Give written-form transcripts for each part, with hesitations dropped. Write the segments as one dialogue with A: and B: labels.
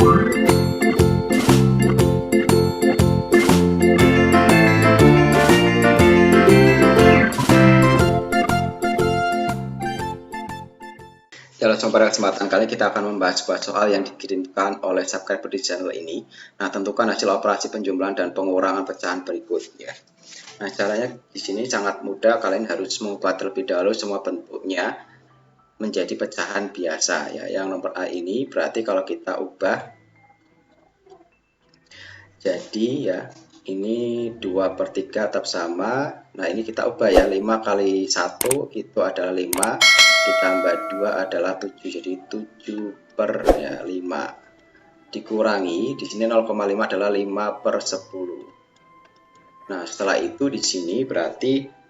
A: Dalam pada kesempatan kali kita akan membahas sebuah soal yang dikirimkan oleh subscriber di channel ini. Nah, tentukan hasil operasi penjumlahan dan pengurangan pecahan berikut ya. Nah, caranya di sini sangat mudah. Kalian harus mengubah terlebih dahulu semua bentuknya menjadi pecahan biasa ya. Yang nomor A ini berarti kalau kita ubah jadi ya ini 2/3 tetap sama. Nah, ini kita ubah ya, 5 kali 1 itu adalah 5 ditambah 2 adalah 7, jadi 7/5 dikurangi di sini 0,5 adalah 5/10. Nah, setelah itu di sini berarti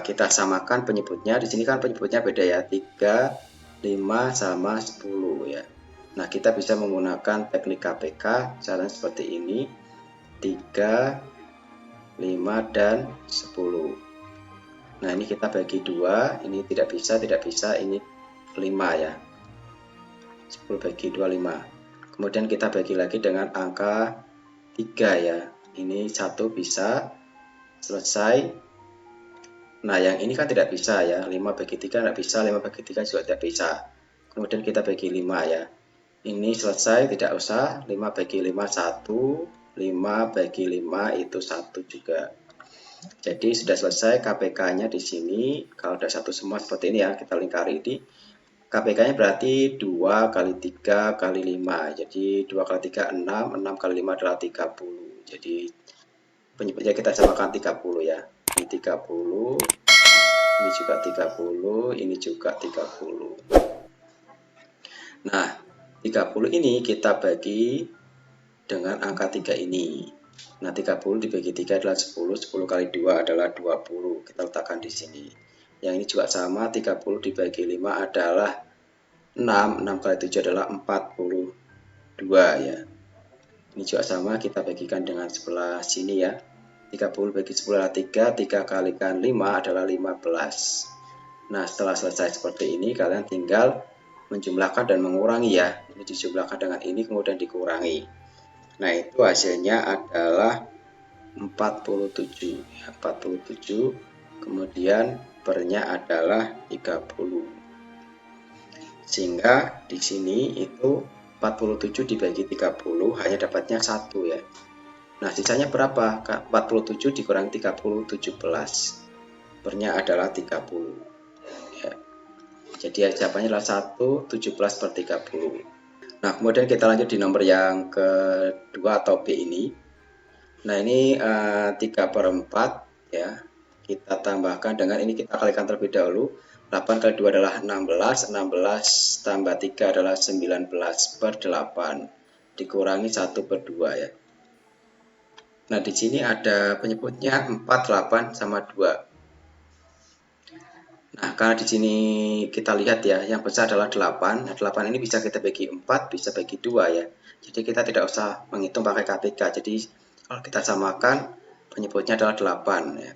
A: kita samakan penyebutnya. Di sini kan penyebutnya beda ya, 3, 5 sama 10 ya. Nah, kita bisa menggunakan teknik KPK caranya seperti ini, 3, 5 dan 10. Nah, ini kita bagi 2, ini tidak bisa, ini 5 ya. 10 bagi 2, 5. Kemudian kita bagi lagi dengan angka 3 ya. Ini 1 bisa, selesai. Nah, yang ini kan tidak bisa ya, 5 bagi 3 tidak bisa, 5 bagi 3 juga tidak bisa. Kemudian kita bagi 5 ya. Ini selesai, tidak usah, 5 bagi 5, 1. 5 bagi 5 itu 1 juga. Jadi sudah selesai KPK-nya di sini. Kalau sudah satu semua seperti ini ya, kita lingkari ini. KPK-nya berarti 2 kali 3 kali 5. Jadi 2 kali 3 6, 6 kali 5 adalah 30. Jadi penyebutnya kita samakan 30 ya. Ini 30, ini juga 30, ini juga 30. Nah, 30 ini kita bagi dengan angka 3 ini. Nah, 30 dibagi 3 adalah 10, 10 kali 2 adalah 20. Kita letakkan di sini. Yang ini juga sama, 30 dibagi 5 adalah 6, 6 kali 7 adalah 42 ya. Ini juga sama, kita bagikan dengan sebelah sini ya. 30 bagi 10 adalah 3, 3 kalikan 5 adalah 15. Nah, setelah selesai seperti ini, kalian tinggal menjumlahkan dan mengurangi ya. Ini dijumlahkan dengan ini, kemudian dikurangi. Nah, itu hasilnya adalah 47. 47, kemudian pernya adalah 30. Sehingga di sini itu 47 dibagi 30 hanya dapatnya 1 ya. Nah, sisanya berapa? 47 dikurangi 30, 17. Pernya adalah 30. Ya. Jadi jawabannya adalah 1, 17/30. Nah, kemudian kita lanjut di nomor yang kedua atau B ini. Nah, ini 3/4 ya. Kita tambahkan dengan ini, kita kalikan terlebih dahulu. 8 kali 2 adalah 16, 16 tambah 3 adalah 19/8. Dikurangi 1/2 ya. Nah, di sini ada penyebutnya 4, 8 sama 2. Nah, karena di sini kita lihat ya, yang besar adalah 8. Nah, 8 ini bisa kita bagi 4, bisa bagi 2 ya. Jadi kita tidak usah menghitung pakai KPK. Jadi kalau kita samakan, penyebutnya adalah 8 ya.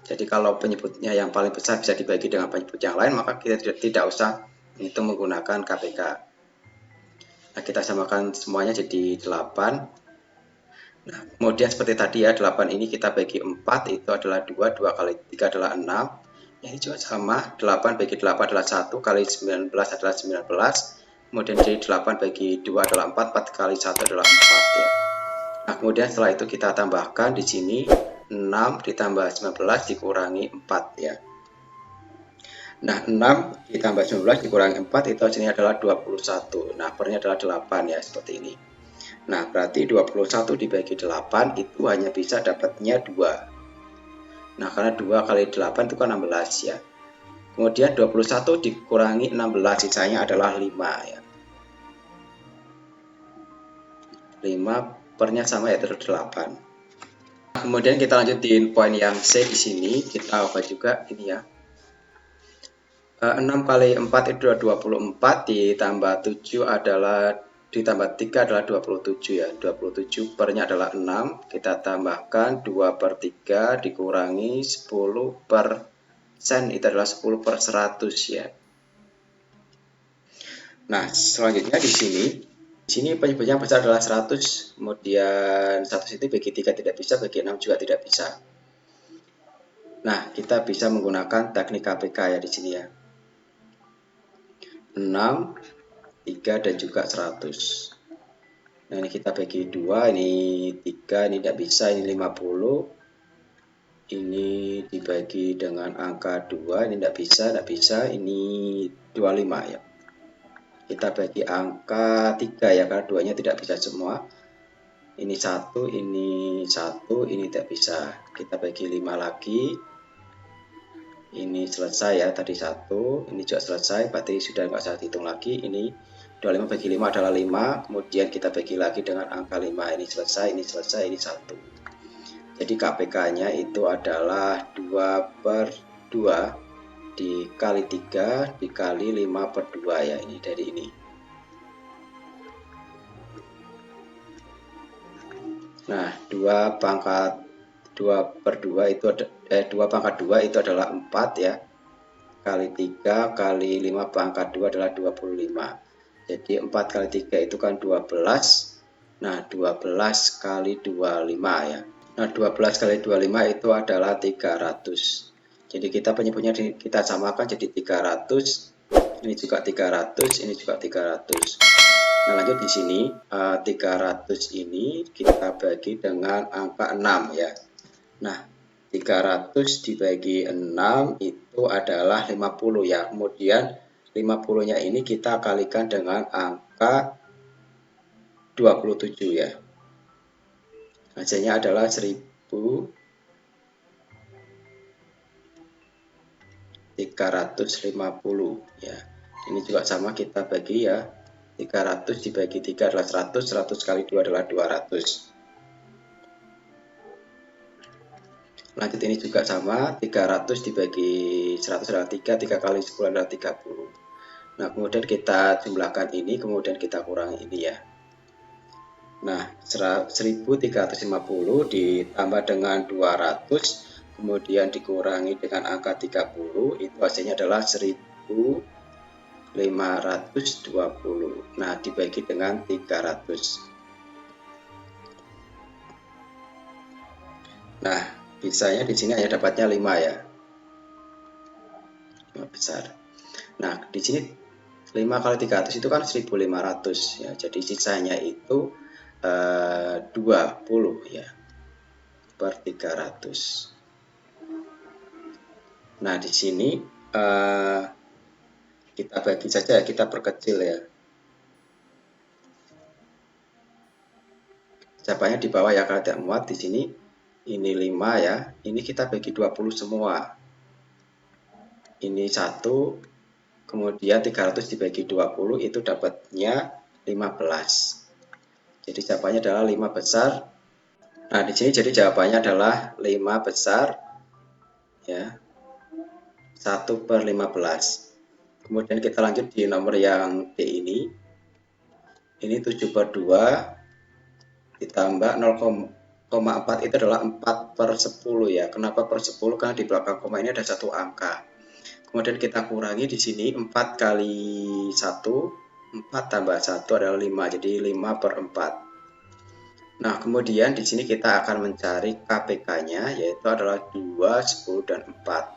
A: Jadi kalau penyebutnya yang paling besar bisa dibagi dengan penyebut yang lain, maka kita tidak usah menghitung menggunakan KPK. Nah, kita samakan semuanya jadi 8. Nah, kemudian seperti tadi ya, 8 ini kita bagi 4, itu adalah 2, 2 kali 3 adalah 6. Ini juga sama, 8 bagi 8 adalah 1, kali 19 adalah 19. Kemudian jadi 8 bagi 2 adalah 4, 4 kali 1 adalah 4 ya. Nah, kemudian setelah itu kita tambahkan di sini 6 ditambah 19 dikurangi 4 ya. Nah, 6 ditambah 19 dikurangi 4 itu hasilnya adalah 21. Nah, pernya adalah 8 ya, seperti ini. Nah, berarti 21 dibagi 8 itu hanya bisa dapatnya 2. Nah, karena 2 kali 8 itu kan 16 ya. Kemudian 21 dikurangi 16, sisanya adalah 5 ya. 5 pernya sama yaitu 8. Nah, kemudian kita lanjutin poin yang C di sini, kita ubah juga ini ya. 6 kali 4 itu 24, ditambah 7 adalah ditambah 3 adalah 27 ya. 27 pernya adalah 6. Kita tambahkan 2/3 dikurangi 10% itu adalah 10/100 ya. Nah, selanjutnya di sini penyebut yang besar adalah 100, kemudian 100 itu bagi 3 tidak bisa, bagi 6 juga tidak bisa. Nah, kita bisa menggunakan teknik KPK ya di sini ya. 6, 3, dan juga 100. Nah, ini kita bagi 2, ini 3, ini tidak bisa, ini 50. Ini dibagi dengan angka 2, ini tidak bisa, ini 25 ya. Kita bagi angka 3 ya, karena 2-nya tidak bisa semua. Ini 1, ini 1, ini tidak bisa. Kita bagi 5 lagi. Ini selesai ya, tadi 1, ini juga selesai, berarti sudah nggak usah dihitung lagi. Ini 25 bagi 5 adalah 5, kemudian kita bagi lagi dengan angka 5. Ini selesai, ini selesai, ini 1. Jadi KPK-nya itu adalah 2/2 dikali 3 dikali 5/2 ya, ini dari ini. Nah, 2/2 itu 2 pangkat 2 itu adalah 4 ya. Kali 3 kali 5 pangkat 2 adalah 25. Jadi 4 kali 3 itu kan 12. Nah, 12 kali 25 ya. Nah, 12 kali 25 itu adalah 300. Jadi kita penyebutnya kita samakan jadi 300. Ini juga 300, ini juga 300. Nah, lanjut di sini 300 ini kita bagi dengan angka 6 ya. Nah, 300 dibagi 6 itu adalah 50 ya. Kemudian 50-nya ini kita kalikan dengan angka 27 ya. Hasilnya adalah 1350 ya. Ini juga sama, kita bagi ya. 300 dibagi 3 adalah 100, 100 kali 2 adalah 200. Lanjut ini juga sama, 300 dibagi 100 adalah 3, 3 kali 10 adalah 30. Nah, kemudian kita jumlahkan ini, kemudian kita kurangi ini ya. Nah, 1350 ditambah dengan 200, kemudian dikurangi dengan angka 30, itu hasilnya adalah 1520. Nah, dibagi dengan 300. Nah, bisanya di sini hanya dapatnya 5 ya. 5 besar. Nah, di sini 5 kali 300 itu kan 1500 ya. Jadi sisanya itu 20 ya per 300. Nah, di sini kita bagi saja, kita perkecil ya. Jawabannya di bawah ya, kalau tidak muat di sini. Ini 5 ya. Ini kita bagi 20 semua. Ini 1, kemudian 300 dibagi 20 itu dapatnya 15. Jadi jawabannya adalah 5 besar. Nah, di sini jadi jawabannya adalah 5 besar ya. 1/15. Kemudian kita lanjut di nomor yang D ini. Ini 7/2 ditambah 0,4 itu adalah 4/10 ya. Kenapa per 10? Karena di belakang koma ini ada satu angka. Kemudian kita kurangi di sini 4 kali 1, 4 tambah 1 adalah 5. Jadi 5/4. Nah, kemudian di sini kita akan mencari KPK-nya, yaitu adalah 2, 10, dan 4.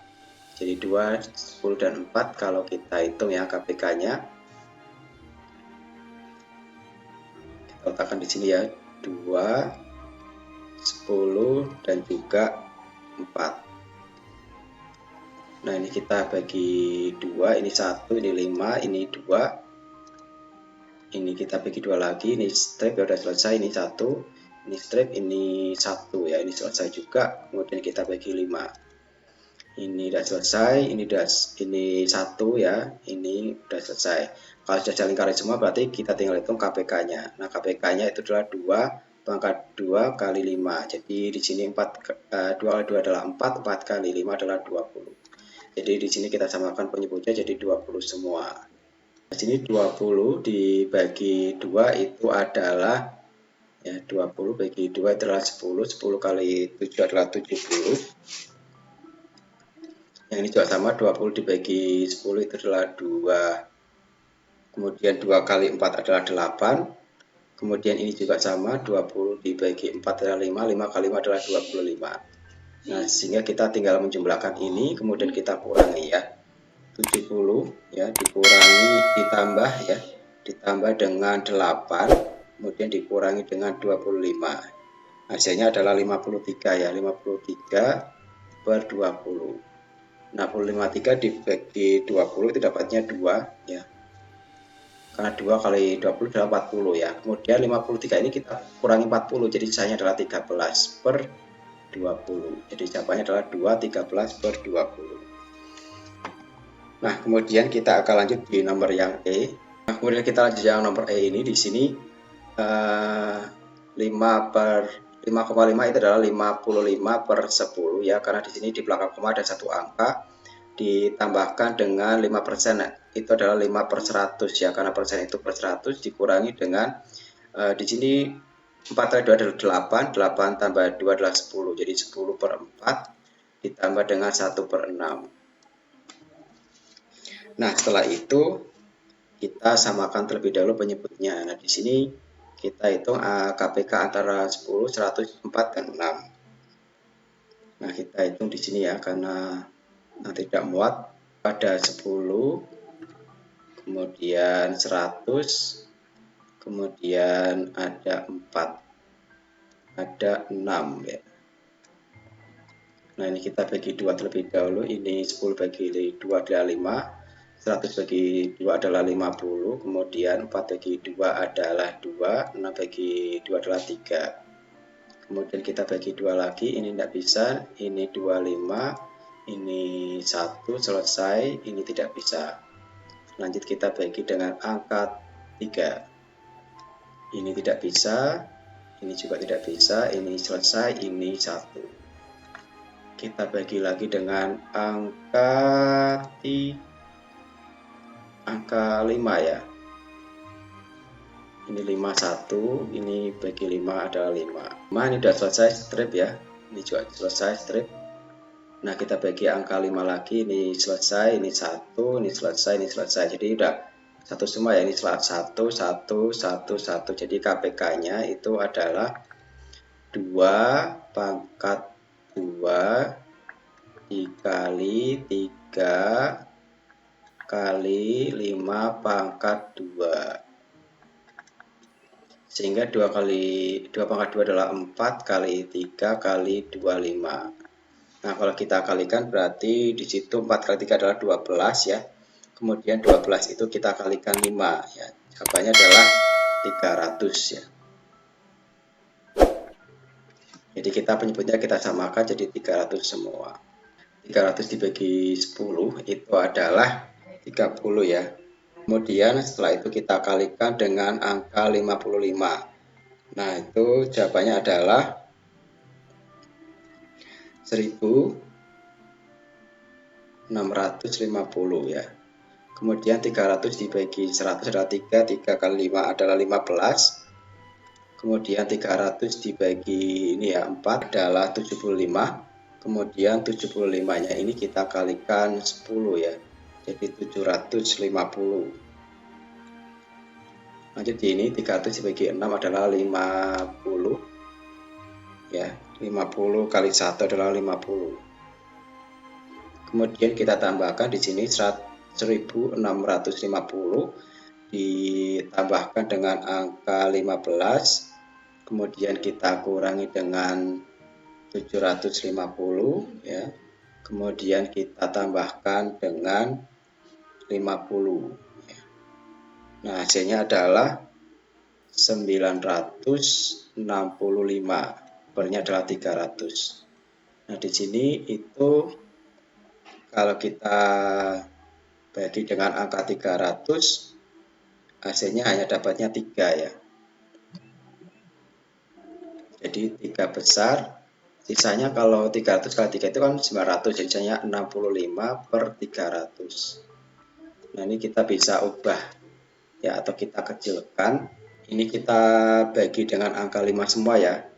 A: Jadi 2, 10, dan 4 kalau kita hitung ya KPK-nya. Kita letakkan di sini ya, 2, 10, dan juga 4. Nah, ini kita bagi 2, ini 1, ini 5, ini 2. Ini kita bagi 2 lagi, ini strip ya udah selesai, ini 1. Ini strip, ini 1 ya, ini selesai juga. Kemudian kita bagi 5. Ini udah selesai, ini 1 ya, ini udah selesai. Kalau sudah jalan lingkaran semua berarti kita tinggal hitung KPK-nya. Nah, KPK-nya itu adalah 2 pangkat 2 kali 5. Jadi di sini 2 kali 2 adalah 4, 4 kali 5 adalah 20. Jadi di sini kita samakan penyebutnya jadi 20 semua. Di sini 20 dibagi 2 itu adalah ya, 20 bagi 2 adalah 10, 10 kali 7 adalah 70. Yang ini juga sama, 20 dibagi 10 itu adalah 2 kemudian 2 kali 4 adalah 8, kemudian ini juga sama, 20 dibagi 4 adalah 5, 5 kali 5 adalah 25. Nah, sehingga kita tinggal menjumlahkan ini, kemudian kita kurangi ya. 70 ya, dikurangi ditambah ya, ditambah dengan 8, kemudian dikurangi dengan 25. Hasilnya adalah 53 ya, 53 per 20. Nah, 53 dibagi 20 itu dapatnya 2 ya. Karena 2 kali 20 adalah 40 ya. Kemudian 53 ini kita kurangi 40, jadi sisanya adalah 13 per 20. Jadi jawabannya adalah 2, 13 per 20. Nah, kemudian kita akan lanjut di nomor yang E. Nah, kemudian kita lanjut yang nomor E ini. Di sini 5,5 itu adalah 55 per 10 ya, karena di sini di belakang koma ada satu angka ditambahkan dengan 5%, itu adalah 5 per 100 ya, karena persen itu per 100 dikurangi dengan di sini 4 kali 2 adalah 8, 8 tambah 2 adalah 10, jadi 10 per 4 ditambah dengan 1 per 6. Nah, setelah itu kita samakan terlebih dahulu penyebutnya. Nah, di sini kita hitung KPK antara 10, 100, 4, dan 6. Nah, kita hitung di sini ya, karena tidak muat. Pada 10, kemudian 100, kemudian ada 4, ada 6 ya. Nah, ini kita bagi 2 terlebih dahulu. Ini 10 bagi 2 adalah 5, 100 bagi 2 adalah 50, kemudian 4 bagi 2 adalah 2, 6 bagi 2 adalah 3. Kemudian kita bagi 2 lagi, ini tidak bisa, ini 25, ini 1, selesai, ini tidak bisa. Lanjut kita bagi dengan angka 3. Ini tidak bisa, ini juga tidak bisa, ini selesai, ini 1. Kita bagi lagi dengan angka 5 ya. Ini 5, 1, ini bagi 5 adalah 5. Nah, ini sudah selesai strip ya. Ini juga selesai strip. Nah, kita bagi angka 5 lagi, ini selesai, ini 1, ini selesai, ini selesai. Jadi udah satu semua ya, ini 1, 1, 1, 1. Jadi KPK-nya itu adalah 2 pangkat 2 dikali 3 kali 5 pangkat 2. Sehingga 2 pangkat 2 adalah 4 kali 3 kali 25. Nah, kalau kita kalikan berarti di situ 4 kali 3 adalah 12 ya. Kemudian 12 itu kita kalikan 5 ya. Jawabannya adalah 300 ya. Jadi kita penyebutnya kita samakan jadi 300 semua. 300 dibagi 10 itu adalah 30 ya. Kemudian setelah itu kita kalikan dengan angka 55. Nah, itu jawabannya adalah 1650 ya. Kemudian 300 dibagi 100 adalah 3, 3 kali 5 adalah 15. Kemudian 300 dibagi ini ya 4 adalah 75. Kemudian 75-nya ini kita kalikan 10 ya. Jadi 750. Lanjut ini 300 dibagi 6 adalah 50 ya. 50 kali 1 adalah 50. Kemudian kita tambahkan di sini 1650 ditambahkan dengan angka 15. Kemudian kita kurangi dengan 750 ya. Kemudian kita tambahkan dengan 50 ya. Nah, hasilnya adalah 965, pernya adalah 300. Nah, di sini itu kalau kita bagi dengan angka 300, hasilnya hanya dapatnya 3 ya. Jadi 3 besar, sisanya kalau 300 kali 3 itu kan 900, jadi sisanya 65 per 300. Nah, ini kita bisa ubah ya, atau kita kecilkan. Ini kita bagi dengan angka 5 semua ya.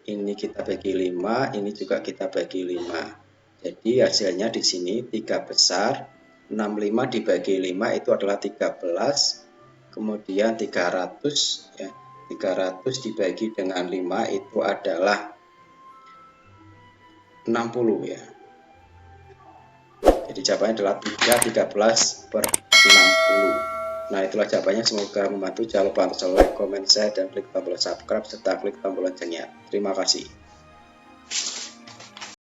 A: Ini kita bagi 5, ini juga kita bagi 5. Jadi hasilnya di sini 3 besar, 65 dibagi 5 itu adalah 13, kemudian 300 ya. 300 dibagi dengan 5 itu adalah 60 ya. Jadi jawabannya adalah 13/60. Nah, itulah jawabannya. Semoga membantu. Jangan lupa untuk like, comment, share, dan klik tombol subscribe serta klik tombol loncengnya. Terima kasih.